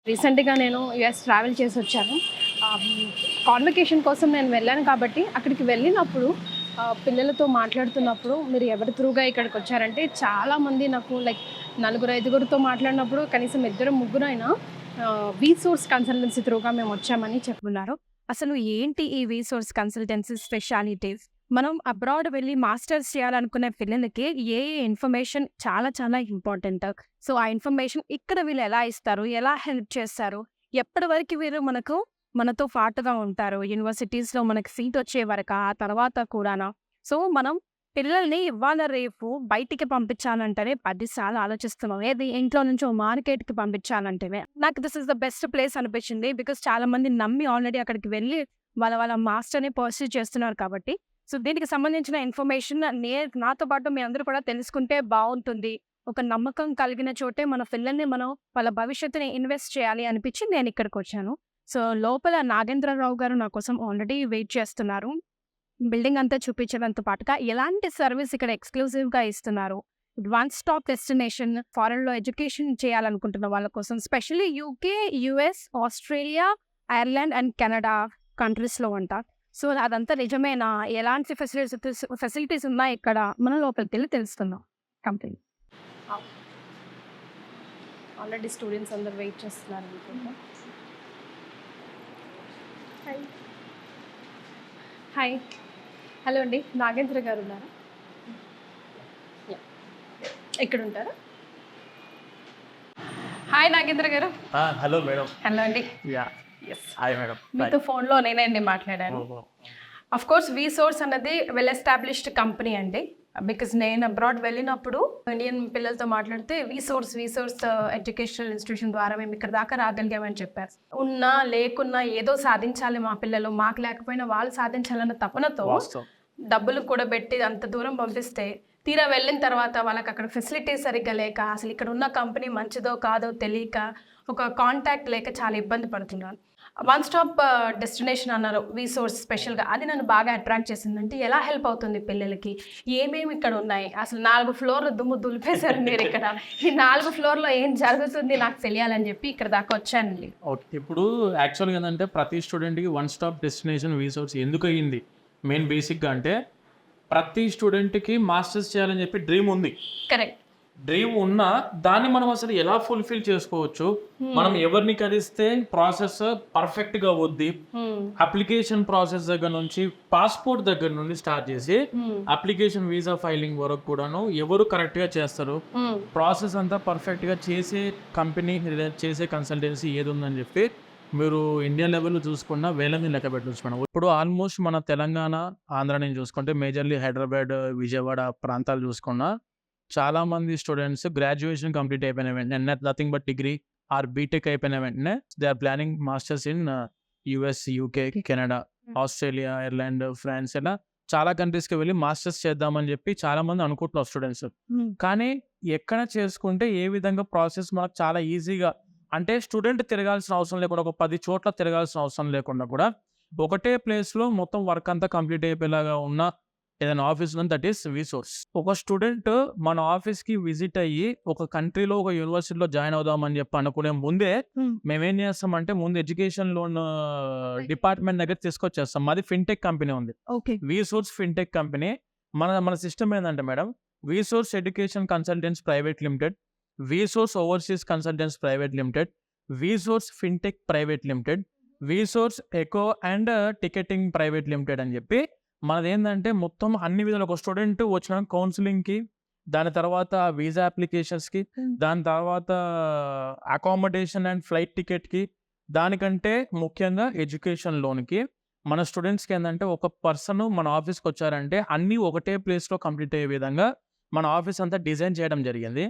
రీసెంట్‌గా నేను US travel చేసొచ్చాను. ఆహ్, కాన్వకేషన్ కోసం నేను వెళ్ళాను కాబట్టి, అక్కడికి వెళ్ళినప్పుడు పిల్లలతో మాట్లాడుతున్నప్పుడు, మీరు ఎవరి త్రూగా ఇక్కడికొచ్చారంటే, చాలామంది నాకు లైక్ నలుగురు, ఐదుగురితో మాట్లాడినప్పుడు కనీసం ఇద్దరు, ముగ్గురైనా వీసోర్స్ కన్సల్టెన్సీ త్రూగా మేమొచ్చామని చెప్పున్నారు. అసలు ఏంటి ఈ వీసోర్స్ కన్సల్టెన్సీ స్పెషాలిటీస్? మనం అబ్రాడ్ వెళ్ళి మాస్టర్స్ చేయాలనుకునే పిల్లలకి ఏ ఇన్ఫర్మేషన్ చాలా చాలా ఇంపార్టెంట్. సో, ఆ ఇన్ఫర్మేషన్ ఇక్కడ వీళ్ళు ఎలా ఇస్తారు? ఎలా హెల్ప్ చేస్తారు? ఎప్పటి వరకు వీరు మనతో పాటుగా ఉంటారు? యూనివర్సిటీస్‌లో మనకి సీటొచ్చే వరకా? ఆ తర్వాత కూడానా? సో, మనం పిల్లల్ని ఇవాళ రేపు బయటికి పంపించాలంటేనే 10 సార్లు ఆలోచిస్తున్నాం. ఏది ఇంట్లో నుంచో మార్కెట్‌కి పంపించాలంటేనే. నాకు this is the best place అనిపించింది. బికాజ్ చాలామంది నమ్మి ఆల్రెడీ అక్కడికి వెళ్ళి వాళ్ళ మాస్టర్‌ని పర్స్యూ చేస్తున్నారు కాబట్టి. సో, దీనికి సంబంధించిన ఇన్ఫర్మేషన్ నాతో పాటు మీ అందరూ కూడా తెలుసుకుంటే బావుంటుంది. ఒక నమ్మకం కలిగిన చోటే మన పిల్లల్ని మనం వాళ్ళ భవిష్యత్తుని ఇన్వెస్ట్ చేయాలి అనిపించి నేనిక్కడికొచ్చాను. సో, లోపల నాగేంద్రరావు గారు నా కోసం ఆల్రెడీ వెయిట్ చేస్తున్నారు. బిల్డింగ్ అంతా చూపించడంతో పాటుగా ఎలాంటి సర్వీస్ ఇక్కడ ఎక్స్‌క్లూజివ్‌గా ఇస్తున్నారు. వన్ స్టాప్ డెస్టినేషన్ ఫారెన్‌లో ఎడ్యుకేషన్ చేయాలనుకుంటున్న వాళ్ళ కోసం specially UK, US, Australia, Ireland and Canada కంట్రీస్‌లో అంట. సో, అదంతా నిజమేనా? ఎలాంటి ఫెసిలిటీస్ ఉన్నాయి ఇక్కడ? మనం లోపలికెళ్ళి తెలుసుకుందాం. కంపెనీ. ఆల్రెడీ స్టూడెంట్స్ అందరూ వెయిట్ చేస్తున్నారనుకుంటా. హాయ్. హాయ్. హలో అండి. నాగేంద్ర గారు ఉన్నారా? యాహ్! ఇక్కడుంటారా? హాయ్ నాగేంద్ర గారు. Hello madam. హలో అండి. యాహ్! యెస్. Hi madam. మీతో ఫోన్‌లో నేనే అండి మాట్లాడాను. ఓహో! ఆఫ్‌కోర్స్ వీసోర్స్ అన్నది వెల్ ఎస్టాబ్లిష్డ్ కంపెనీ అండి. బికాజ్ నేను అబ్రాడ్ వెళ్ళినప్పుడు ఇండియన్ పిల్లలతో మాట్లాడితే వీసోర్స్ ఎడ్యుకేషనల్ ఇన్‌స్టిట్యూషన్ ద్వారా మేము ఇక్కడ దాకా రాగలిగామని చెప్పారు. ఉన్నా, లేకున్నా ఏదో సాధించాలి మా పిల్లలు. మాకు లేకపోయినా వాళ్ళు సాధించాలన్న తపనతో వాస్తవం. డబ్బులు కూడబెట్టి అంత దూరం పంపిస్తే, తీరా వెళ్ళిన తర్వాత వాళ్ళకక్కడ ఫెసిలిటీస్ సరిగ్గా లేక, అసలు ఇక్కడ ఉన్న కంపెనీ మంచిదో కాదో తెలియక, ఒక కాంటాక్ట్ లేక చాలా ఇబ్బంది పడుతున్నాను. వన్ స్టాప్ డెస్టినేషన్ అన్నారు వీసోర్స్ స్పెషల్‌గా. అది నన్ను బాగా అట్రాక్ట్ చేసిందంటే ఎలా హెల్ప్ అవుతుంది పిల్లలకి? ఏమేమి ఇక్కడ ఉన్నాయి? అసలు 4 ఫ్లోర్‌లు దుమ్ము దులిపేశారు మీరిక్కడ. ఈ 4 ఫ్లోర్‌లో ఏం జరుగుతుంది నాకు తెలియాలని చెప్పి ఇక్కడ దాకా వచ్చానండి. ఓకే. ఇప్పుడు యాక్చువల్‌గా ఏందంటే ప్రతి స్టూడెంట్‌కి వన్ స్టాప్ డెస్టినేషన్ వీసోర్స్ ఎందుకయ్యింది? మెయిన్ బేసిక్‌గా అంటే ప్రతి స్టూడెంట్‌కి మాస్టర్స్ చేయాలని చెప్పి డ్రీమ్ ఉంది. కరెక్ట్. డ్రీమ్ ఉన్నా దాన్ని మనం అసలు ఎలా ఫుల్‌ఫిల్ చేసుకోవచ్చు? మనం ఎవరిని కలిస్తే ప్రాసెస్ పర్ఫెక్ట్‌గా అవుద్ది. అప్లికేషన్ ప్రాసెస్ దగ్గర నుంచి పాస్‌పోర్ట్ దగ్గర నుండి స్టార్ట్ చేసి అప్లికేషన్ వీసా ఫైలింగ్ వరకు కూడాను ఎవరు కరెక్ట్‌గా చేస్తారు? ప్రాసెస్ అంతా పర్ఫెక్ట్‌గా చేసే కంపెనీ చేసే కన్సల్టెన్సీ ఏదుందని చెప్పి మీరు ఇండియా లెవెల్‌లో చూసుకున్న వేలని లెక్క పెట్టొచ్చు మేడం. ఇప్పుడు ఆల్మోస్ట్ మన తెలంగాణ, ఆంధ్ర నుంచి చూసుకుంటే మేజర్‌లీ హైదరాబాద్, విజయవాడ ప్రాంతాలు చూసుకున్నా చాలామంది స్టూడెంట్స్ గ్రాడ్యుయేషన్ కంప్లీట్ అయిపోయిన వెంటనే nothing but degree or BTech అయిపోయిన వెంటనే they are planning masters in US, UK, Canada, Australia, Ireland, France ఇలా చాలా కంట్రీస్‌కి వెళ్ళి మాస్టర్స్ చేద్దామని చెప్పి చాలామంది అనుకుంటున్నారు స్టూడెంట్స్. కానీ ఎక్కడ చేసుకుంటే ఏ విధంగా ప్రాసెస్ మనకు చాలా ఈజీగా అంటే స్టూడెంట్ తిరగాల్సిన అవసరం లేకుండా ఒక 10 చోట్ల తిరగాల్సిన అవసరం లేకుండా కూడా ఒకటే ప్లేస్‌లో మొత్తం వర్క్ అంతా కంప్లీట్ అయిపోయేలాగా ఉన్న ఏదైనా ఆఫీస్ ఉంది దట్ ఈస్ వీసోర్స్. ఒక స్టూడెంట్ మన ఆఫీస్‌కి విజిట్ అయ్యి ఒక కంట్రీలో ఒక యూనివర్సిటీలో జాయిన్ అవుదామని చెప్పి అనుకునే ముందే మేమేం చేస్తామంటే ముందు ఎడ్యుకేషన్ లోన్ డిపార్ట్మెంట్ దగ్గర తీసుకొచ్చేస్తాం. మాది ఫిన్‌టెక్ కంపెనీ ఉంది. ఓకే. Vsource fintech company. మన సిస్టమ్ ఏందంటే madam Vsource education consultants private limited, Vsource overseas consultants private limited, Vsource fintech private limited, Vsource eco and ticketing private limited అని చెప్పి మనదేందంటే మొత్తం అన్ని విధాలు ఒక స్టూడెంట్ వచ్చిన కౌన్సిలింగ్‌కి, దాని తర్వాత వీసా అప్లికేషన్స్‌కి, దాని తర్వాత అకామోడేషన్ అండ్ ఫ్లైట్ టికెట్‌కి, దానికంటే ముఖ్యంగా ఎడ్యుకేషన్ లోన్‌కి మన స్టూడెంట్స్‌కి ఏందంటే ఒక పర్సన్ మన ఆఫీస్‌కి వచ్చారంటే అన్నీ ఒకటే ప్లేస్‌లో కంప్లీట్ అయ్యే విధంగా మన ఆఫీస్ అంతా డిజైన్ చేయడం జరిగింది.